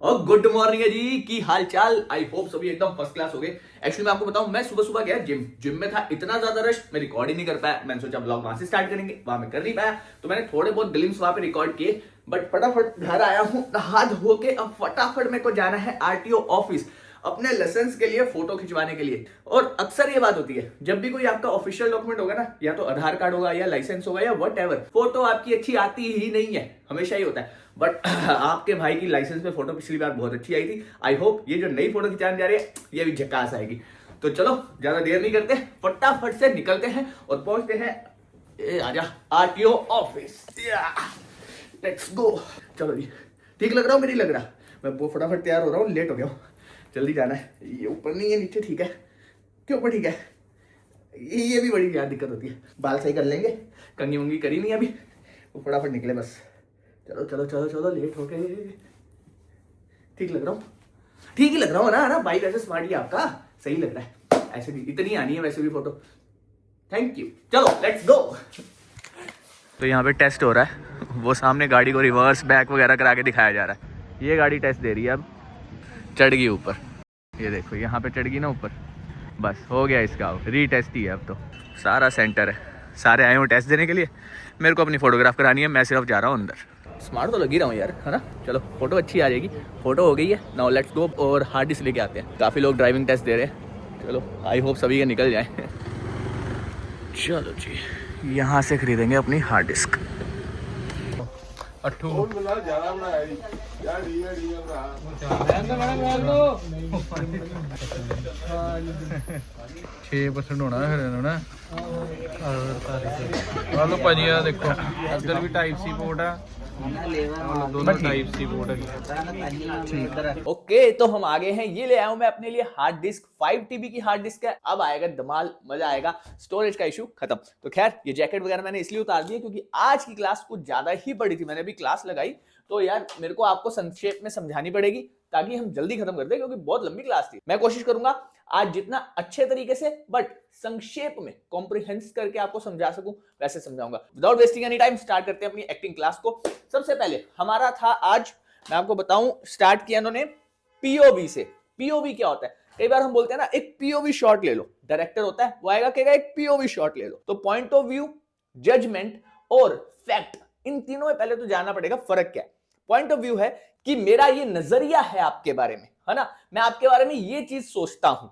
और good morning है जी, की हाल चाल। आई होप सभी एकदम फर्स्ट क्लास हो गए। एक्चुअली मैं आपको बताऊं, मैं सुबह सुबह गया जिम में था, इतना ज्यादा रश मैं रिकॉर्ड ही नहीं कर पाया। मैंने सोचा ब्लॉग वहां से स्टार्ट करेंगे, वहां में कर नहीं पाया, तो मैंने थोड़े बहुत ग्लिम्स वहां पे रिकॉर्ड किए। बट फटाफट घर आया हूं नहा धो के, अब फटाफट मेरे को जाना है आरटीओ ऑफिस अपने लाइसेंस के लिए फोटो खिंचवाने के लिए। और अक्सर ये बात होती है, जब भी कोई आपका ऑफिशियल डॉक्यूमेंट होगा ना, या तो आधार कार्ड होगा या लाइसेंस होगा या व्हाटएवर, फोटो आपकी अच्छी आती ही नहीं है, हमेशा ही होता है। बट आपके भाई की लाइसेंस पे फोटो पिछली बार बहुत अच्छी आई थी। आई होप ये जो नई फोटो खिंचाने जा रही है ये भी झकास आएगी। तो चलो ज्यादा देर नहीं करते, फटाफट से निकलते हैं और पहुंचते हैं आजा आरटीओ ऑफिस। Let's go. चलो जी, ठीक लग रहा हूँ, मेरी लग रहा, मैं वो फटाफट तैयार हो रहा हूँ, लेट हो गया हूँ, जल्दी जाना है। ये ऊपर नहीं है, नीचे ठीक है, क्यों ऊपर ठीक है, ये भी बड़ी यार दिक्कत होती है। बाल सही कर लेंगे, कंघी वंगी करी नहीं अभी, वो फटाफट निकले बस। चलो चलो चलो चलो, लेट हो गए। ठीक लग रहा हूँ, ठीक ही लग रहा हूँ ना बाइक ऐसे स्मार्ट ही आपका सही लग रहा है। ऐसे भी इतनी आनी है वैसे भी फोटो। थैंक यू, चलो लेट्स गो। तो यहाँ पे टेस्ट हो रहा है, वो सामने गाड़ी को रिवर्स बैक वगैरह करा के दिखाया जा रहा है। ये गाड़ी टेस्ट दे रही है, अब चढ़ गई ऊपर, ये देखो यहाँ पे चढ़ गई ना ऊपर, बस हो गया इसका, रीटेस्ट ही है अब तो। सारा सेंटर है, सारे आए हुए टेस्ट देने के लिए, मेरे को अपनी फोटोग्राफ करानी है, मैं सिर्फ जा रहा हूँ अंदर। स्मार्ट तो लग ही रहा हूँ यार, है ना। चलो फोटो अच्छी आ जाएगी, फोटो हो गई है, नाउ लेट्स गो और हार्ड डिस्क लेके आते हैं। काफ़ी लोग ड्राइविंग टेस्ट दे रहे हैं, चलो आई होप सभी के निकल जाए। चलो जी, यहाँ से खरीदेंगे अपनी हार्ड डिस्क। अट्ठू छे परसेंट होना है फिर ना। तो भाजी देखो इधर भी टाइप सी पोर्ट है, दोनों टाइप सी पोर्ट है। ओके, तो हम आगे हैं। ये ले आया हूं मैं अपने लिए हार्ड डिस्क, 5 TB की हार्ड डिस्क है। अब आएगा धमाल, मजा आएगा, स्टोरेज का इशू खत्म। तो खैर ये जैकेट वगैरह मैंने इसलिए उतार दी है क्योंकि आज की क्लास कुछ ज्यादा ही बड़ी थी। मैंने अभी क्लास लगाई तो यार मेरे को आपको संक्षेप में समझानी पड़ेगी ताकि हम जल्दी खत्म कर दें, क्योंकि बहुत लंबी क्लास थी। मैं कोशिश करूंगा आज जितना अच्छे तरीके से बट संक्षेप में कॉम्प्रिहेंस करके आपको समझा सकूं वैसे समझाऊंगा। Without wasting any time start करते हैं अपनी एक्टिंग क्लास को। सबसे पहले हमारा था आज, मैं आपको बताऊं, स्टार्ट किया इन्होंने पीओवी से। पीओवी क्या होता है? कई बार हम बोलते हैं ना, एक पीओवी शॉट ले लो। डायरेक्टर होता है, वो आएगा कहेगा एक पीओवी शॉट ले लो। तो पॉइंट ऑफ व्यू, जजमेंट और फैक्ट, इन तीनों में पहले तो जानना पड़ेगा फर्क क्या है। पॉइंट ऑफ व्यू है कि मेरा ये नजरिया है आपके बारे में, है ना, मैं आपके बारे में ये चीज सोचता हूं।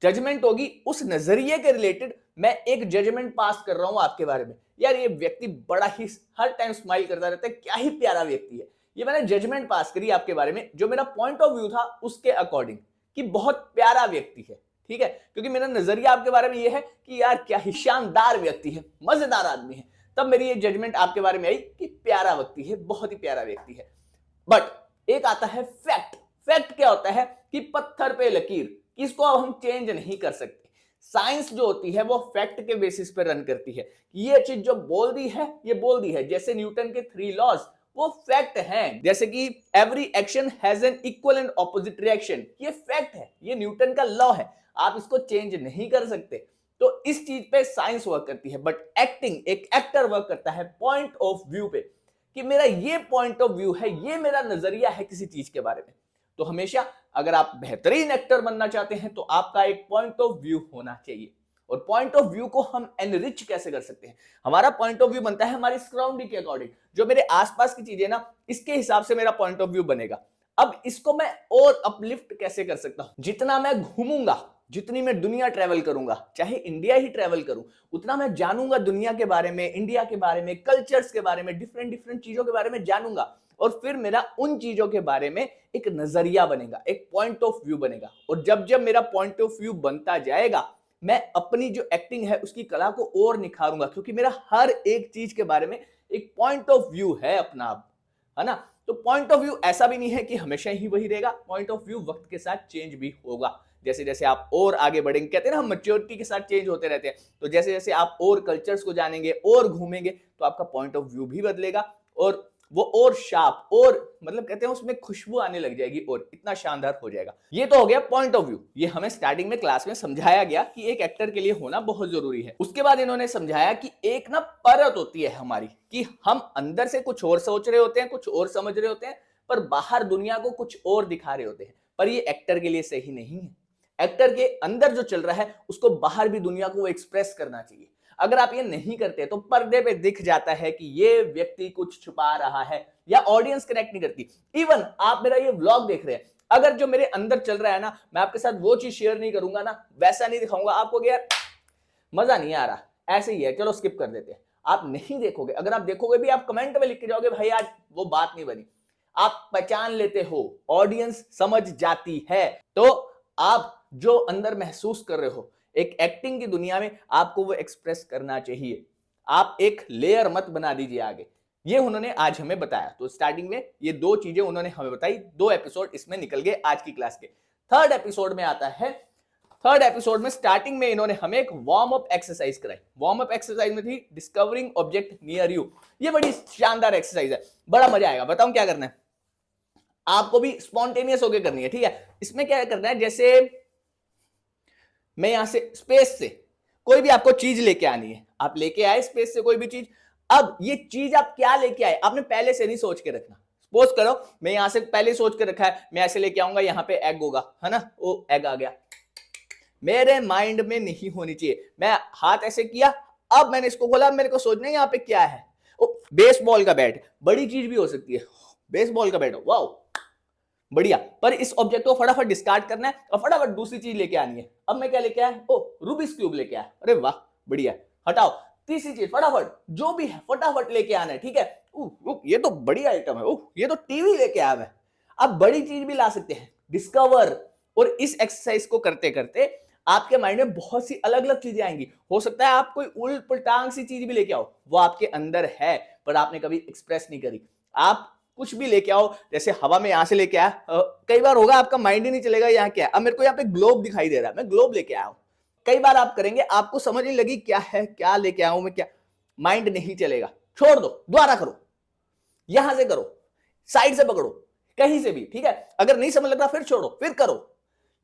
जजमेंट होगी उस नजरिए के रिलेटेड, मैं एक जजमेंट पास कर रहा हूं आपके बारे में। यार ये व्यक्ति बड़ा ही हर टाइम स्माइल करता रहता है, क्या ही प्यारा व्यक्ति है। ये मैंने जजमेंट पास करी आपके बारे में, जो मेरा पॉइंट ऑफ व्यू था उसके अकॉर्डिंग, कि बहुत प्यारा व्यक्ति है। ठीक है, क्योंकि मेरा नजरिया आपके बारे में यह है कि यार क्या ही शानदार व्यक्ति है, मजेदार आदमी है, तब मेरी ये जजमेंट आपके बारे में आई कि प्यारा व्यक्ति है, बहुत ही प्यारा व्यक्ति है। बट एक आता है फैक्ट। फैक्ट क्या होता है कि पत्थर पे लकीर, इसको अब हम चेंज नहीं कर सकते। साइंस जो होती है वो फैक्ट के बेसिस पे रन करती है। ये चीज जो बोल दी है ये बोल दी है, जैसे न्यूटन के 3 लॉज, वो फैक्ट हैं। जैसे कि every action has an equal and opposite reaction, ये फैक्ट है, ये न्यूटन का लॉ है, आप इसको चेंज नहीं कर सकते। तो इस चीज पे साइंस वर्क करती है, बट एक्टिंग, एक एक्टर वर्क करता है पॉइंट ऑफ व्यू पे, कि मेरा ये पॉइंट ऑफ व्यू है, ये मेरा नजरिया है किसी चीज के बारे में। तो हमेशा अगर आप बेहतरीन एक्टर बनना चाहते हैं तो आपका एक पॉइंट ऑफ व्यू होना चाहिए। और पॉइंट ऑफ व्यू को हम एनरिच कैसे कर सकते हैं? हमारा पॉइंट ऑफ व्यू बनता है हमारी सराउंडिंग के अकॉर्डिंग, जो मेरे आसपास की चीजें ना, इसके हिसाब से मेरा पॉइंट ऑफ व्यू बनेगा। अब इसको मैं और अपलिफ्ट कैसे कर सकता हूं? जितना मैं घूमूंगा, जितनी मैं दुनिया ट्रेवल करूंगा, चाहे इंडिया ही ट्रेवल करूं, उतना मैं जानूंगा दुनिया के बारे में, इंडिया के बारे में, कल्चर्स के बारे में, डिफरेंट डिफरेंट चीजों के बारे में जानूंगा। और फिर मेरा उन चीजों के बारे में एक नजरिया बनेगा, एक पॉइंट ऑफ व्यू बनेगा। और जब जब मेरा पॉइंट ऑफ व्यू बनता जाएगा, मैं अपनी जो एक्टिंग है उसकी कला को और निखारूंगा, क्योंकि मेरा हर एक चीज के बारे में एक पॉइंट ऑफ व्यू है अपना, है ना। तो पॉइंट ऑफ व्यू ऐसा भी नहीं है कि हमेशा ही वही रहेगा, पॉइंट ऑफ व्यू वक्त के साथ चेंज भी होगा। जैसे जैसे आप और आगे बढ़ेंगे, कहते हैं ना हम मैच्योरिटी के साथ चेंज होते रहते हैं, तो जैसे जैसे आप और कल्चर्स को जानेंगे और घूमेंगे तो आपका पॉइंट ऑफ व्यू भी बदलेगा, और वो और शार्प, और मतलब कहते हैं उसमें खुशबू आने लग जाएगी और इतना शानदार हो जाएगा। ये तो हो गया पॉइंट ऑफ व्यू, ये हमें स्टार्टिंग में क्लास में समझाया गया कि एक एक्टर के लिए होना बहुत जरूरी है। उसके बाद इन्होंने समझाया कि एक ना परत होती है हमारी, कि हम अंदर से कुछ और सोच रहे होते हैं, कुछ और समझ रहे होते हैं, पर बाहर दुनिया को कुछ और दिखा रहे होते हैं। पर ये एक्टर के लिए सही नहीं है। एक्टर के अंदर जो चल रहा है उसको बाहर भी दुनिया को एक्सप्रेस करना चाहिए। अगर आप ये नहीं करते तो पर्दे पे दिख जाता है कि ये व्यक्ति कुछ छुपा रहा है या ऑडियंस कनेक्ट नहीं करती। इवन आप मेरा ये व्लॉग देख रहे हैं, अगर जो मेरे अंदर चल रहा है ना, मैं आपके साथ वो चीज शेयर नहीं करूंगा ना, वैसा नहीं दिखाऊंगा आपको कि यार मजा नहीं आ रहा, ऐसे ही है, चलो स्किप कर देते हैं। आप नहीं देखोगे, अगर आप देखोगे भी आप कमेंट में लिख के जाओगे भाई आज वो बात नहीं बनी, आप पहचान लेते हो, ऑडियंस समझ जाती है। तो आप जो अंदर महसूस कर रहे हो एक एक्टिंग की दुनिया में, आपको वो एक्सप्रेस करना चाहिए। आप एक लेयर मत बना दीजिए आगे। ये उन्होंने आज हमें बताया। तो स्टार्टिंग में ये दो चीजें उन्होंने हमें बताई, 2 एपिसोड इसमें निकल गए आज की क्लास के। थर्ड एपिसोड में आता है, थर्ड एपिसोड में स्टार्टिंग में इन्होंने हमें एक वार्म अप एक्सरसाइज कराई। वार्म अप एक्सरसाइज में थी डिस्कवरिंग ऑब्जेक्ट नियर यू। ये बड़ी शानदार एक्सरसाइज है, बड़ा मजा आएगा। बताऊं क्या करना है आपको, भी स्पॉन्टेनियस होकर करनी है, ठीक है। इसमें क्या करना है, जैसे मैं यहां से स्पेस से कोई भी आपको चीज लेके आनी है, आप लेके आए स्पेस से कोई भी चीज। अब ये चीज आप क्या लेके आए आपने पहले से नहीं सोच के रखना। सपोज करो मैं यहां से पहले सोच के रखा है, मैं ऐसे लेके आऊंगा, यहाँ पे एग होगा, है ना, वो एग आ गया, मेरे माइंड में नहीं होनी चाहिए। मैं हाथ ऐसे किया, अब मैंने इसको खोला, मेरे को सोचना है यहाँ पे क्या है, बेसबॉल का बैट, बड़ी चीज भी हो सकती है, बेसबॉल का बैट, वाओ बढ़िया। पर इस ऑब्जेक्ट को फटाफट डिस्कार्ड करना है और फटाफट दूसरी चीज लेके आनी है। अब मैं क्या लेके आया, ओ रूबिक्स क्यूब लेके आया, अरे वाह बढ़िया, हटाओ। तीसरी चीज फटाफट जो भी है फटाफट लेके आना है, ठीक है। ये तो बढ़िया आइटम है, ये तो टीवी लेके आया है। अब बड़ी चीज भी ला सकते हैं, डिस्कवर। और इस एक्सरसाइज को करते करते आपके माइंड में बहुत सी अलग अलग चीजें आएंगी। हो सकता है आप कोई उल्ट पलटांग सी चीज भी लेके आओ, वो आपके अंदर है पर आपने कभी एक्सप्रेस नहीं करी। आप कुछ भी लेके आओ, जैसे हवा में यहां से लेके आया, कई बार होगा आपका माइंड ही नहीं चलेगा यहाँ क्या है। अब मेरे को यहाँ पे ग्लोब दिखाई दे रहा है, मैं ग्लोब लेके आया हूं। कई बार आप करेंगे, आपको समझ नहीं लगी क्या है, क्या लेके आया हूं मैं, क्या, माइंड नहीं चलेगा, छोड़ दो, दोबारा करो, यहां से करो, साइड से पकड़ो, कहीं से भी, ठीक है। अगर नहीं समझ लग रहा फिर छोड़ो, फिर करो।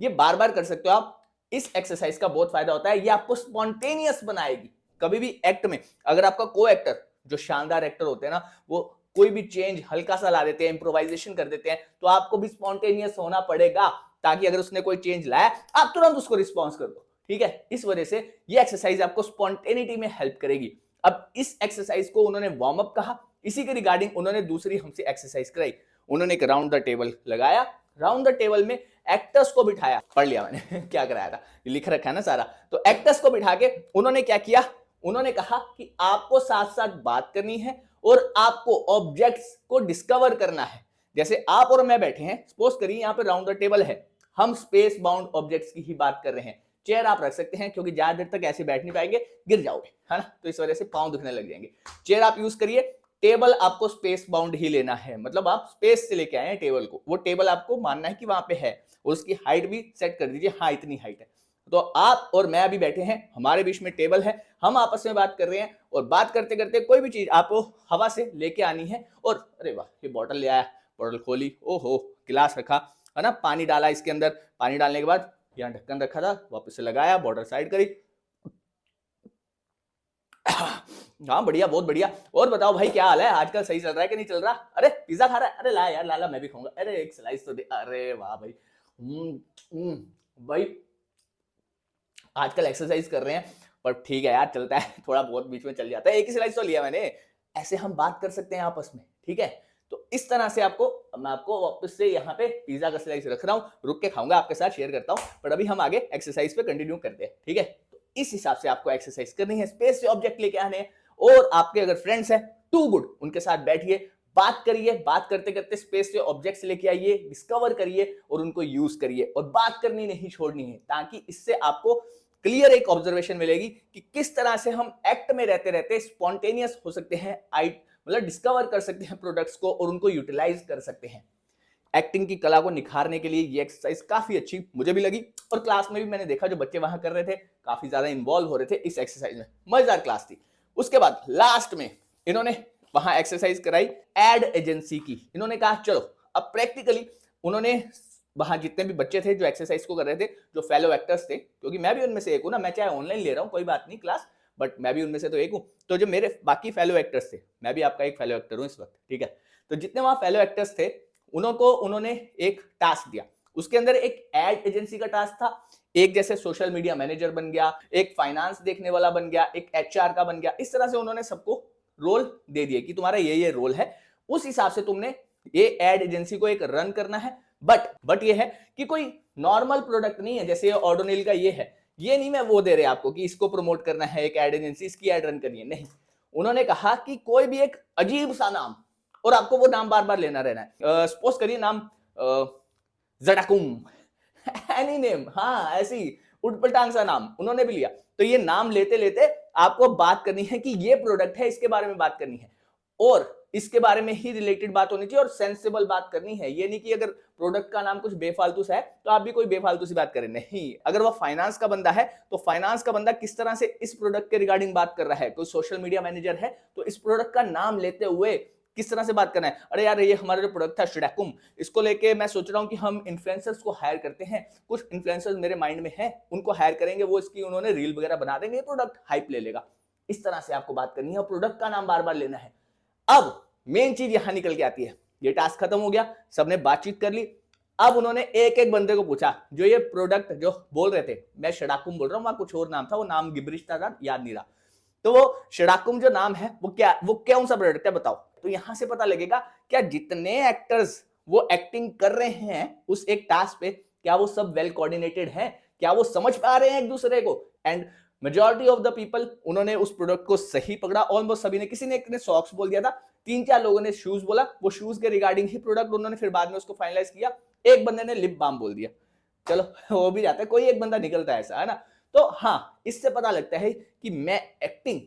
ये बार बार कर सकते हो आप। इस एक्सरसाइज का बहुत फायदा होता है, ये आपको स्पॉन्टेनियस बनाएगी। कभी भी एक्ट में अगर आपका को एक्टर, जो शानदार एक्टर होते हैं ना, वो कोई भी चेंज हल्का सा ला देते हैं, इंप्रोवाइजेशन कर देते हैं, तो आपको भी स्पॉन्टेनियस होना पड़ेगा, ताकि अगर उसने कोई चेंज लाया आप तुरंत उसको रिस्पॉन्स कर दो, ठीक है। इस वजह से ये एक्सरसाइज आपको स्पॉन्टेनिटी में हेल्प करेगी। अब इस एक्सरसाइज को उन्होंने वार्म अप कहा, इसी के रिगार्डिंग उन्होंने दूसरी हमसे एक्सरसाइज कराई। उन्होंने एक राउंड द टेबल लगाया, राउंड द टेबल में एक्टर्स को बिठाया, पढ़ लिया मैंने क्या कराया था, लिख रखा है ना सारा। तो एक्टर्स को बिठा के उन्होंने क्या किया, उन्होंने कहा कि आपको साथ साथ बात करनी है और आपको ऑब्जेक्ट्स को डिस्कवर करना है। जैसे आप और मैं बैठे हैं, सपोज करिए यहाँ पे राउंड द टेबल है, हम स्पेस बाउंड ऑब्जेक्ट्स की ही बात कर रहे हैं। चेयर आप रख सकते हैं, क्योंकि ज्यादा देर तक ऐसे बैठ नहीं पाएंगे, गिर जाओगे, है ना, तो इस वजह से पांव दुखने लग जाएंगे। चेयर आप यूज करिए। टेबल आपको स्पेस बाउंड ही लेना है, मतलब आप स्पेस से लेके आए हैं टेबल को, वो टेबल आपको मानना है कि वहां पे है, और उसकी हाइट भी सेट कर दीजिए, हाँ इतनी हाइट है। तो आप और मैं अभी बैठे हैं, हमारे बीच में टेबल है, हम आपस में बात कर रहे हैं, और बात करते करते कोई भी चीज आपको हवा से लेके आनी है। और अरे वाह, ये बॉटल ले आया, बॉटल खोली, ओहो गिलास रखा, है ना, पानी डाला इसके अंदर, पानी डालने के बाद यहाँ ढक्कन रखा था, वापस से लगाया, बॉटल साइड करी। हाँ बढ़िया, बहुत बढ़िया। और बताओ भाई क्या हाल है, आजकल सही चल रहा है कि नहीं चल रहा? अरे पिज्जा खा रहा है, अरे ला यार, ला मैं भी खाऊंगा, अरे एक स्लाइस तो दे, अरे वाह भाई। भाई आजकल एक्सरसाइज कर रहे हैं, पर ठीक है यार, चलता है, थोड़ा बहुत बीच में चल जाता है, एक ही स्लाइस तो लिया मैंने। ऐसे हम बात कर सकते हैं आपस में, ठीक है। तो इस तरह से मैं आपको वापस से यहाँ पे पिज्जा का स्लाइस रख रहा हूँ, रुक के खाऊंगा, आपके साथ शेयर करता हूँ, पर अभी हम आगे एक्सरसाइज पे कंटिन्यू करते हैं, ठीक है। तो इस हिसाब से आपको एक्सरसाइज करनी है, स्पेस से ऑब्जेक्ट लेके आने हैं, और आपके अगर फ्रेंड्स हैं टू गुड, उनके साथ बैठिए, बात करिए, बात करते करते स्पेस से ऑब्जेक्ट्स लेके आइए, डिस्कवर करिए और उनको यूज करिए, और बात करनी नहीं छोड़नी है, ताकि इससे आपको क्लियर एक ऑब्जर्वेशन मिलेगी कि किस तरह से हम एक्ट में रहते रहते स्पॉन्टेनियस हो सकते हैं, मतलब डिस्कवर कर सकते हैं प्रोडक्ट्स को और उनको यूटिलाइज कर सकते हैं। एक्टिंग की कला को निखारने के लिए ये एक्सरसाइज काफी अच्छी मुझे भी लगी, और क्लास में भी मैंने देखा जो बच्चे वहां कर रहे थे काफी ज्यादा इन्वॉल्व हो रहे थे इस एक्सरसाइज में, मजेदार क्लास थी। उसके बाद लास्ट में इन्होंने वहां एक्सरसाइज कराई एड एजेंसी की। इन्होंने कहा चलो अब प्रैक्टिकली, उन्होंने वहां जितने भी बच्चे थे जो एक्सरसाइज को कर रहे थे, जो फेलो एक्टर्स थे, क्योंकि मैं भी उनमें से एक हूं ना, मैं चाहे ऑनलाइन ले रहा हूं कोई बात नहीं क्लास, बट मैं भी उनमें से तो एक हूं। तो जो मेरे बाकी फेलो एक्टर्स थे, मैं भी आपका एक फेलो एक्टर हूं इस वक्त, ठीक है। तो जितने वहां फेलो एक्टर्स थे उन्होंने एक टास्क दिया, उसके अंदर एक एड एजेंसी का टास्क था, एक जैसे सोशल मीडिया मैनेजर बन गया, एक फाइनेंस देखने वाला बन गया, एक एचआर का बन गया। इस तरह से उन्होंने सबको रोल दे दिए कि तुम्हारा ये रोल है, उस हिसाब से तुमने ये एड एजेंसी को एक रन करना है। बट ये है कि कोई नॉर्मल प्रोडक्ट नहीं है, जैसे ऑडोनिल का ये है, ये नहीं मैं वो दे रहे आपको कि इसको प्रमोट करना है, एक एड एजेंसी इसकी एड रन करनी है, नहीं। उन्होंने कहा कि कोई भी एक अजीब सा नाम, और आपको वो नाम बार बार लेना रहना है। सपोज करिए नाम जडाकुम एनी नेम, हाँ ऐसी उटपटांग सा नाम उन्होंने भी लिया। तो ये नाम लेते लेते आपको बात करनी है कि ये प्रोडक्ट है, इसके बारे में बात करनी है, और इसके बारे में ही रिलेटेड बात होनी चाहिए और सेंसिबल बात करनी है। ये नहीं कि अगर प्रोडक्ट का नाम कुछ बेफालतू सा है तो आप भी कोई बेफालतू सी बात करें, नहीं। अगर वो फाइनेंस का बंदा है तो फाइनेंस का बंदा किस तरह से इस प्रोडक्ट के रिगार्डिंग बात कर रहा है, कोई सोशल मीडिया मैनेजर है तो इस प्रोडक्ट का नाम लेते हुए किस तरह से बात करना है। अरे यार ये हमारा जो प्रोडक्ट था शिडाकुम, इसको लेके मैं सोच रहा हूं कि हम इन्फ्लुएंसर्स को हायर करते हैं, कुछ इन्फ्लुएंसर्स मेरे माइंड में हैं, उनको हायर करेंगे, वो इसकी उन्होंने रील वगैरह बना देंगे, प्रोडक्ट हाइप ले लेगा। इस तरह से आपको बात करनी है और प्रोडक्ट का नाम बार बार लेना है। अब मेन चीज यहां निकल के आती है, ये टास्क खत्म हो गया, सबने बातचीत कर ली। अब उन्होंने एक एक बंदे को पूछा, जो ये प्रोडक्ट जो बोल रहे थे, मैं शिडाकुम बोल रहा हूं, वहां कुछ और नाम था, वो नाम गिबरिश था, याद नहीं रहा। तो वो शिडाकुम जो नाम है वो कौन सा प्रोडक्ट है बताओ। तो यहां से पता लगेगा क्या जितने एक्टर्स वो एक्टिंग कर रहे हैं उस एक टास्क पे, क्या वो सब वेल कोऑर्डिनेटेड हैं, क्या वो समझ पा रहे हैं एक दूसरे को। And majority of the people उन्होंने उस प्रोडक्ट को सही पकड़ा, ऑलमोस्ट सभी ने। किसी ने एक ने सॉक्स बोल दिया था, 3-4 लोगों ने शूज बोला, वो शूज के रिगार्डिंग ही प्रोडक्ट उन्होंने फिर बाद में उसको फाइनलाइज किया। एक बंदे ने लिप बाम बोल दिया, चलो वो भी जाता है, कोई एक बंदा निकलता है ऐसा, है ना। तो हाँ, इससे पता लगता है कि मैं एक्टिंग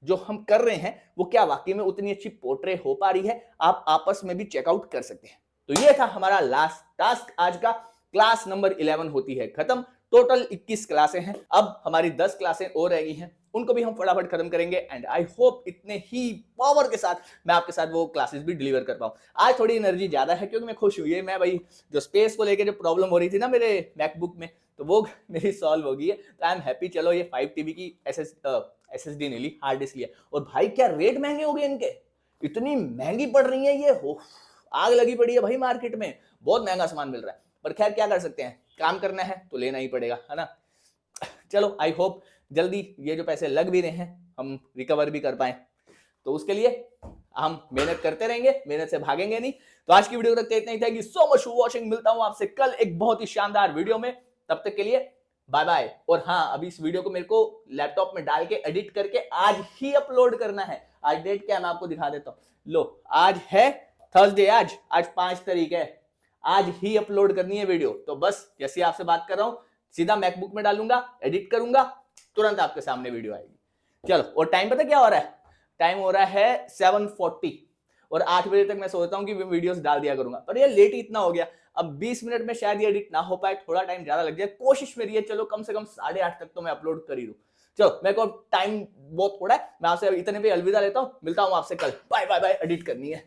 जो हम कर रहे हैं वो क्या वाकई में उतनी अच्छी पोर्ट्रे हो पा रही है। आप आपस में भी चेकआउट कर सकते हैं। तो ये था हमारा लास्ट टास्क आज का। क्लास नंबर 11 होती है खत्म। टोटल 21 क्लासें हैं, अब हमारी 10 क्लासें और रह गई हैं, उनको भी हम फटाफट खत्म करेंगे। एंड आई होप इतने ही पावर के साथ मैं आपके साथ वो क्लासेस भी डिलीवर कर पाऊं। आज थोड़ी एनर्जी ज्यादा है क्योंकि मैं खुश हूं, ये मैं भाई जो स्पेस को लेकर जो प्रॉब्लम हो रही थी ना मेरे मैकबुक में, तो वो मेरी सॉल्व हो गई है। तो आई एम हैप्पी। चलो ये 5 TB की SSD नहीं ली, हार्ड डिस्क लिया। और भाई क्या रेट महंगे हो गए इनके, इतनी महंगी पड़ रही है ये, हो आग लगी पड़ी है भाई मार्केट में, बहुत महंगा सामान मिल रहा है। पर खैर क्या कर सकते हैं, काम करना है तो लेना ही पड़ेगा, है ना। चलो आई होप जल्दी ये जो पैसे लग भी रहे हैं हम रिकवर भी कर पाए, तो उसके लिए हम मेहनत करते रहेंगे, मेहनत से भागेंगे नहीं। तो आज की वीडियो तक इतना ही था। कि सो मच फॉर वॉचिंग, मिलता हूं आपसे कल एक बहुत ही शानदार वीडियो में, तब तक के लिए बाय बाय। और हाँ, अभी इस वीडियो को मेरे को लैपटॉप में डाल के एडिट करके आज ही अपलोड करना है। आज डेट क्या है मैं आपको दिखा देता हूँ, लो आज है थर्सडे, आज 5 तारीख है, आज ही अपलोड करनी है वीडियो। तो बस जैसे आपसे बात कर रहा हूं सीधा मैकबुक में डालूंगा, एडिट करूंगा, तुरंत आपके सामने वीडियो आएगी। चलो, और टाइम पता क्या हो रहा है, टाइम हो रहा है 7:40 और 8 बजे तक मैं सोचता हूं कि वीडियोस डाल दिया करूंगा, पर ये लेट ही इतना हो गया। अब 20 मिनट में शायद ये एडिट ना हो पाए, थोड़ा टाइम ज्यादा लग जाए, कोशिश मेरी है चलो कम से कम 8:30 तक तो मैं अपलोड कर ही दूं। चलो मेरे को टाइम बहुत थोड़ा है, मैं आपसे इतने पे अलविदा लेता हूं, मिलता हूं आपसे कल, बाय बाय बाय। एडिट करनी है।